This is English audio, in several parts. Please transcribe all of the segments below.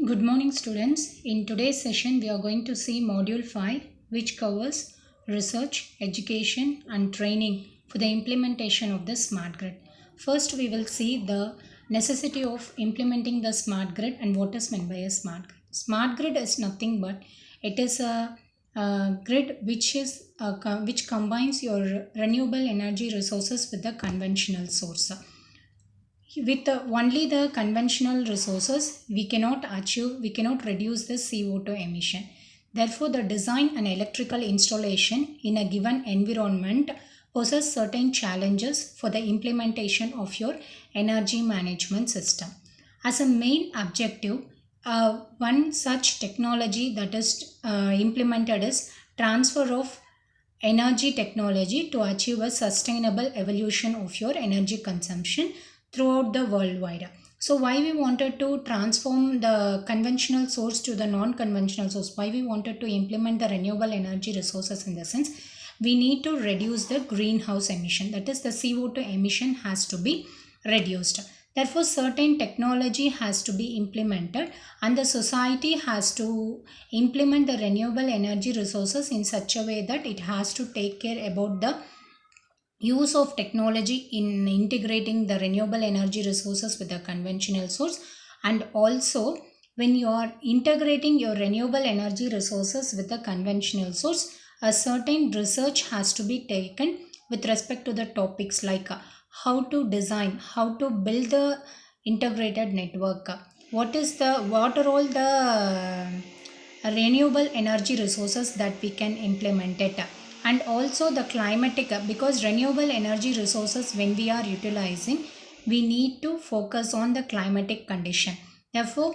Good morning, students. In today's session, we are going to see Module 5, which covers research, education, and training for the implementation of the smart grid. First, we will see the necessity of implementing the smart grid and what is meant by a smart grid. Smart grid is nothing but it is a grid which combines your renewable energy resources with the conventional source. With only the conventional resources, we cannot reduce the CO2 emission. Therefore, the design and electrical installation in a given environment poses certain challenges for the implementation of your energy management system. As a main objective, one such technology that is implemented is transfer of energy technology to achieve a sustainable evolution of your energy consumption throughout the worldwide. So why we wanted to transform the conventional source to the non-conventional source, why we wanted to implement the renewable energy resources, in the sense we need to reduce the greenhouse emission, that is the CO2 emission has to be reduced. Therefore, certain technology has to be implemented and the society has to implement the renewable energy resources in such a way that it has to take care about the use of technology in integrating the renewable energy resources with the conventional source. And also, when you are integrating your renewable energy resources with the conventional source, a certain research has to be taken with respect to the topics like how to design, how to build the integrated network, what are all the renewable energy resources that we can implement it, and also the climatic, because renewable energy resources when we are utilizing, we need to focus on the climatic condition. Therefore,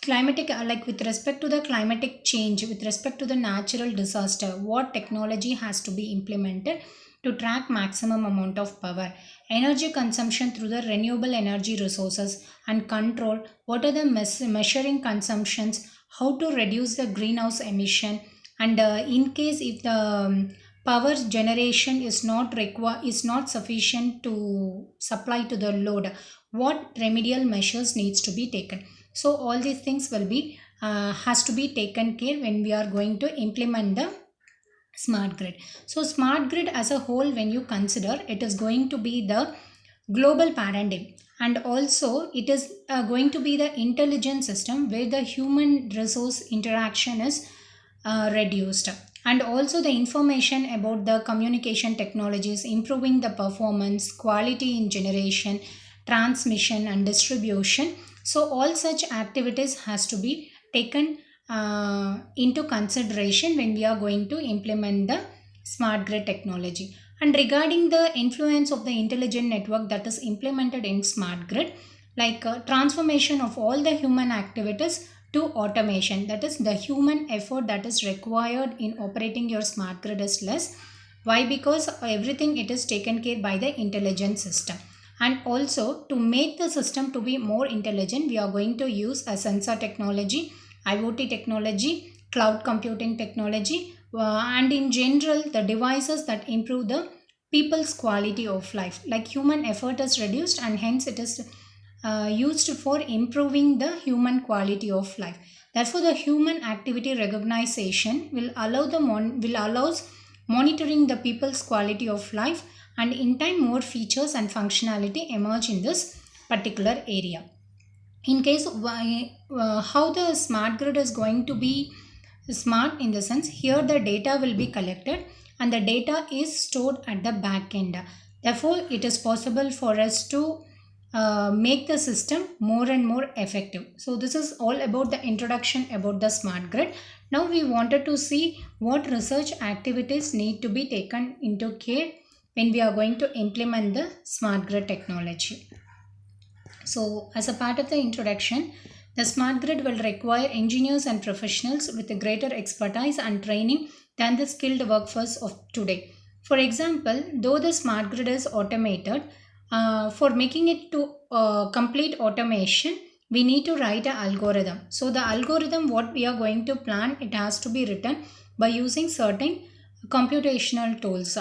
climatic, like with respect to the climatic change, with respect to the natural disaster, what technology has to be implemented to track maximum amount of power, energy consumption through the renewable energy resources, and control what are the measuring consumptions, how to reduce the greenhouse emission, and in case if the power generation is not sufficient to supply to the load, what remedial measures needs to be taken. So all these things will be has to be taken care when we are going to implement the smart grid. So smart grid as a whole, when you consider, it is going to be the global paradigm, and also it is going to be the intelligent system where the human resource interaction is reduced, and also the information about the communication technologies improving the performance quality in generation, transmission, and distribution. So all such activities has to be taken into consideration when we are going to implement the smart grid technology. And regarding the influence of the intelligent network that is implemented in smart grid, like transformation of all the human activities to automation, that is the human effort that is required in operating your smart grid is less. Why? Because everything it is taken care by the intelligent system. And also, to make the system to be more intelligent, we are going to use a sensor technology, IoT technology, cloud computing technology, and in general the devices that improve the people's quality of life. Like human effort is reduced and hence it is used for improving the human quality of life. Therefore, the human activity recognition will allows monitoring the people's quality of life, and in time more features and functionality emerge in this particular area. In case how the smart grid is going to be smart, in the sense here the data will be collected and the data is stored at the back end. Therefore, it is possible for us to make the system more and more effective. So this is all about the introduction about the smart grid. Now we wanted to see what research activities need to be taken into care when we are going to implement the smart grid technology. So, as a part of the introduction, the smart grid will require engineers and professionals with a greater expertise and training than the skilled workforce of today. For example, though the smart grid is automated, for making it to complete automation, we need to write an algorithm. So, the algorithm, what we are going to plan, it has to be written by using certain computational tools.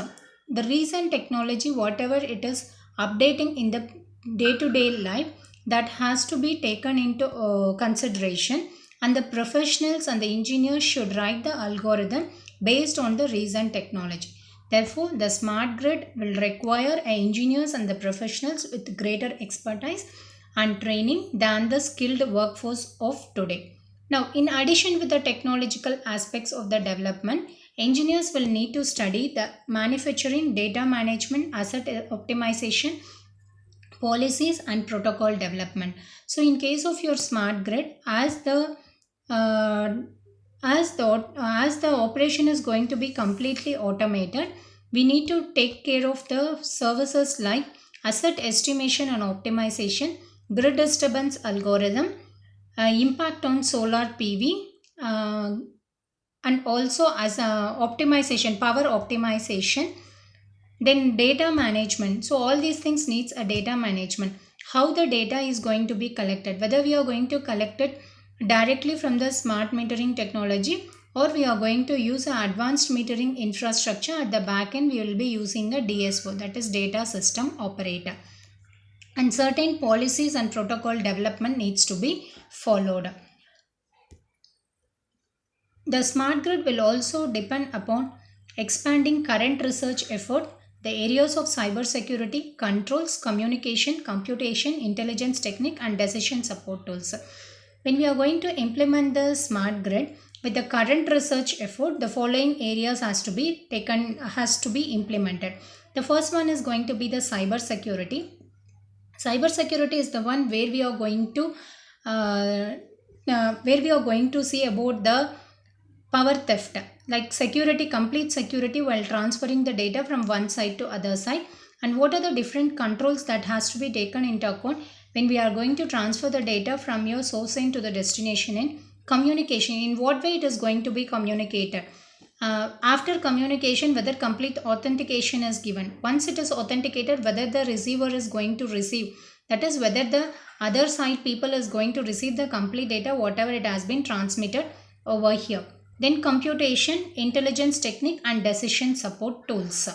The recent technology, whatever it is updating in the day to day life, that has to be taken into consideration, and the professionals and the engineers should write the algorithm based on the recent technology. Therefore, the smart grid will require engineers and the professionals with greater expertise and training than the skilled workforce of today. Now, in addition with the technological aspects of the development, engineers will need to study the manufacturing, data management, asset optimization, policies and protocol development. So in case of your smart grid, uh, as the operation is going to be completely automated, we need to take care of the services like asset estimation and optimization, grid disturbance algorithm, impact on solar PV, uh, and also as a optimization, power optimization, then data management. So all these things needs a data management. How the data is going to be collected, whether we are going to collect it directly from the smart metering technology, or we are going to use an advanced metering infrastructure at the back end. We will be using a DSO, that is data system operator, and certain policies and protocol development needs to be followed. The smart grid will also depend upon expanding current research effort, the areas of cybersecurity, controls, communication, computation, intelligence technique, and decision support tools. When we are going to implement the smart grid with the current research effort, the following areas has to be implemented. The first one is going to be the cybersecurity. Cybersecurity is the one uh, where we are going to see about the power theft, like security, complete security while transferring the data from one side to other side, and what are the different controls that has to be taken into account when we are going to transfer the data from your source end to the destination end. Communication, in what way it is going to be communicated. After communication, whether complete authentication is given. Once it is authenticated, whether the receiver is going to receive, that is whether the other side people is going to receive the complete data whatever it has been transmitted over here. Then computation, intelligence technique, and decision support tools.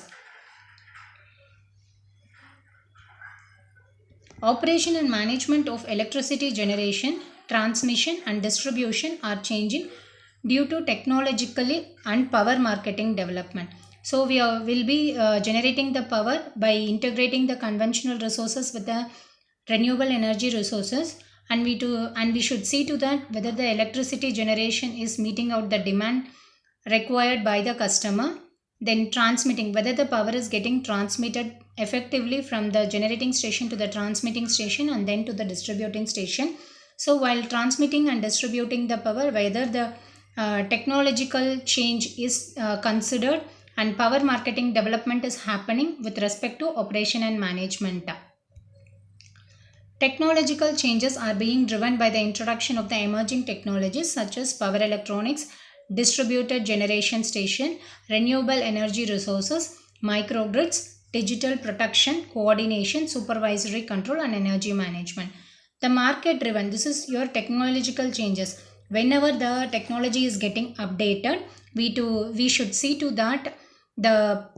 Operation and management of electricity generation, transmission, and distribution are changing due to technologically and power marketing development. So will be generating the power by integrating the conventional resources with the renewable energy resources, and we should see to that whether the electricity generation is meeting out the demand required by the customer. Then transmitting, whether the power is getting transmitted effectively from the generating station to the transmitting station and then to the distributing station. So while transmitting and distributing the power, whether the technological change is considered and power marketing development is happening with respect to operation and management. Technological changes are being driven by the introduction of the emerging technologies such as power electronics, distributed generation station, renewable energy resources, microgrids, digital production, coordination, supervisory control, and energy management. The market driven, this is your technological changes. Whenever the technology is getting updated, we should see to that the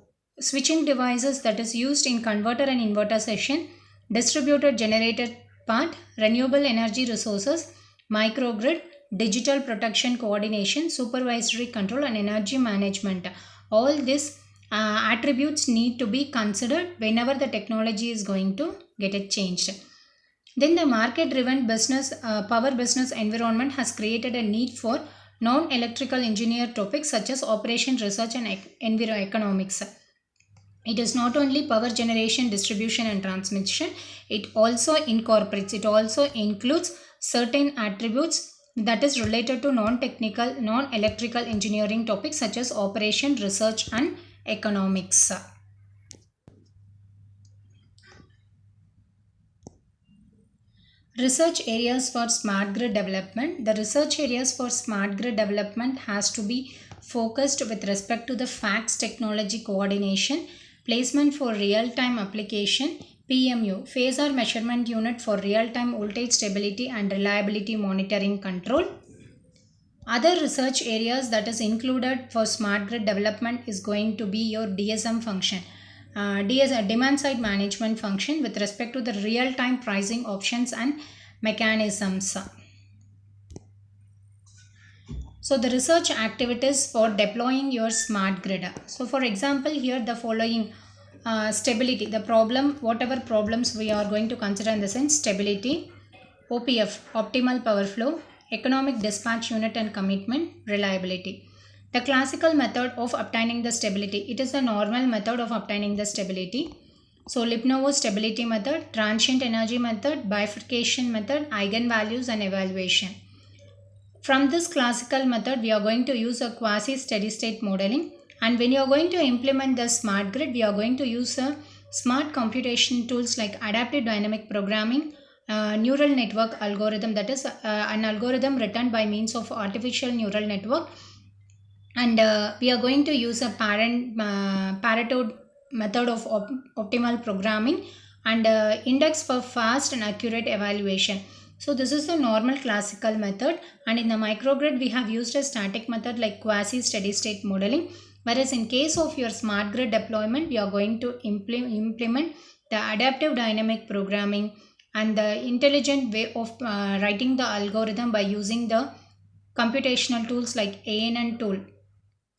switching devices that is used in converter and inverter session, distributed generated part, renewable energy resources, microgrid, digital protection coordination, supervisory control, and energy management. All these attributes need to be considered whenever the technology is going to get it changed. Then the market driven power business environment has created a need for non electrical engineer topics such as operation research and economics. It is not only power generation, distribution, and transmission, it also includes certain attributes that is related to non-technical, non-electrical engineering topics such as operation, research, and economics. Research areas for smart grid development. The research areas for smart grid development has to be focused with respect to the FACTS technology coordination, placement for real-time application, PMU, phasor measurement unit for real-time voltage stability and reliability monitoring control. Other research areas that is included for smart grid development is going to be your DSM function. demand side management function with respect to the real-time pricing options and mechanisms. So the research activities for deploying your smart grid. So for example, here the following stability, the problem, whatever problems we are going to consider in the sense stability, OPF, optimal power flow, economic dispatch unit and commitment, reliability. The classical method of obtaining the stability, it is the normal method of obtaining the stability. So Lipnovo stability method, transient energy method, bifurcation method, eigenvalues and evaluation. From this classical method, we are going to use a quasi-steady state modeling, and when you are going to implement the smart grid, we are going to use a smart computation tools like adaptive dynamic programming, neural network algorithm, that is an algorithm written by means of artificial neural network, and we are going to use a Pareto method of optimal programming and index for fast and accurate evaluation. So this is the normal classical method, and in the microgrid we have used a static method like quasi steady state modeling, whereas in case of your smart grid deployment we are going to implement the adaptive dynamic programming and the intelligent way of writing the algorithm by using the computational tools like ANN tool,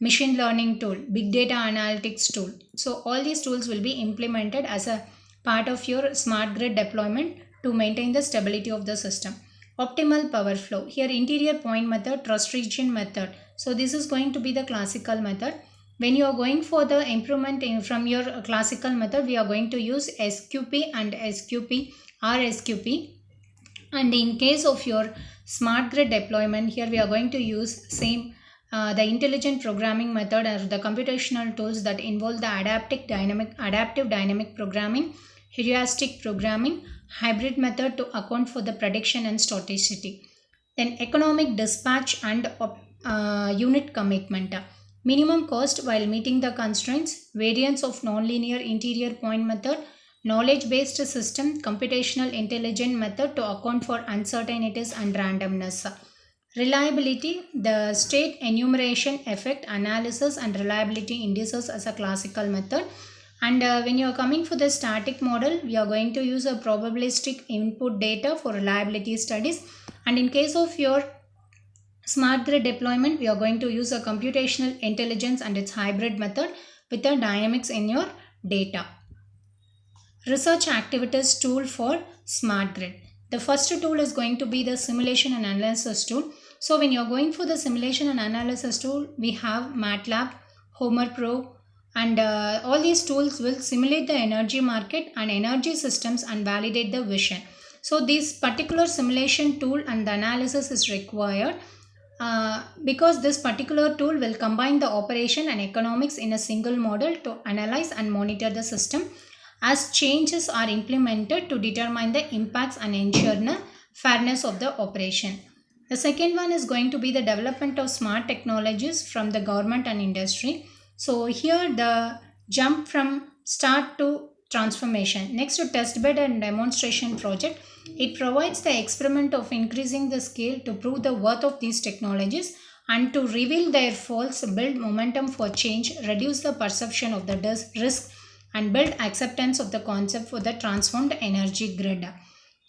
machine learning tool, big data analytics tool. So all these tools will be implemented as a part of your smart grid deployment to maintain the stability of the system. Optimal power flow, here interior point method, trust region method. So this is going to be the classical method. When you are going for the improvement from your classical method, we are going to use SQP and SQP or SQP. And in case of your smart grid deployment, here we are going to use same the intelligent programming method or the computational tools that involve the adaptive dynamic programming, heuristic programming, hybrid method to account for the prediction and stochasticity. Then economic dispatch and unit commitment. Minimum cost while meeting the constraints, variance of nonlinear interior point method, knowledge-based system, computational intelligent method to account for uncertainties and randomness. Reliability, the state enumeration effect analysis and reliability indices as a classical method. And when you are coming for the static model, we are going to use a probabilistic input data for reliability studies. And in case of your smart grid deployment, we are going to use a computational intelligence and its hybrid method with the dynamics in your data. Research activities tool for smart grid. The first tool is going to be the simulation and analysis tool. So when you're going for the simulation and analysis tool, we have MATLAB, Homer Pro, and all these tools will simulate the energy market and energy systems and validate the vision. So this particular simulation tool and the analysis is required because this particular tool will combine the operation and economics in a single model to analyze and monitor the system as changes are implemented to determine the impacts and ensure the fairness of the operation. The second one is going to be the development of smart technologies from the government and industry. So here the jump from start to transformation. Next to testbed and demonstration project, it provides the experiment of increasing the scale to prove the worth of these technologies and to reveal their faults, build momentum for change, reduce the perception of the risk, and build acceptance of the concept for the transformed energy grid.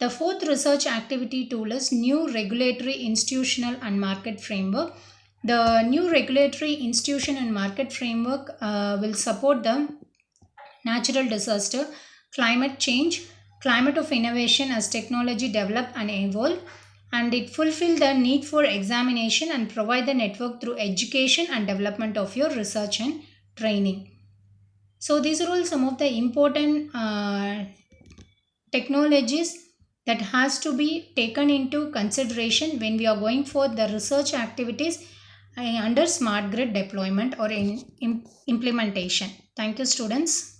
The fourth research activity tool is new regulatory, institutional and market framework. The new regulatory, institution and market framework will support the natural disaster, climate change, climate of innovation as technology develop and evolve, and it fulfill the need for examination and provide the network through education and development of your research and training. So these are all some of the important technologies that has to be taken into consideration when we are going for the research activities under smart grid deployment or in implementation. Thank you, students.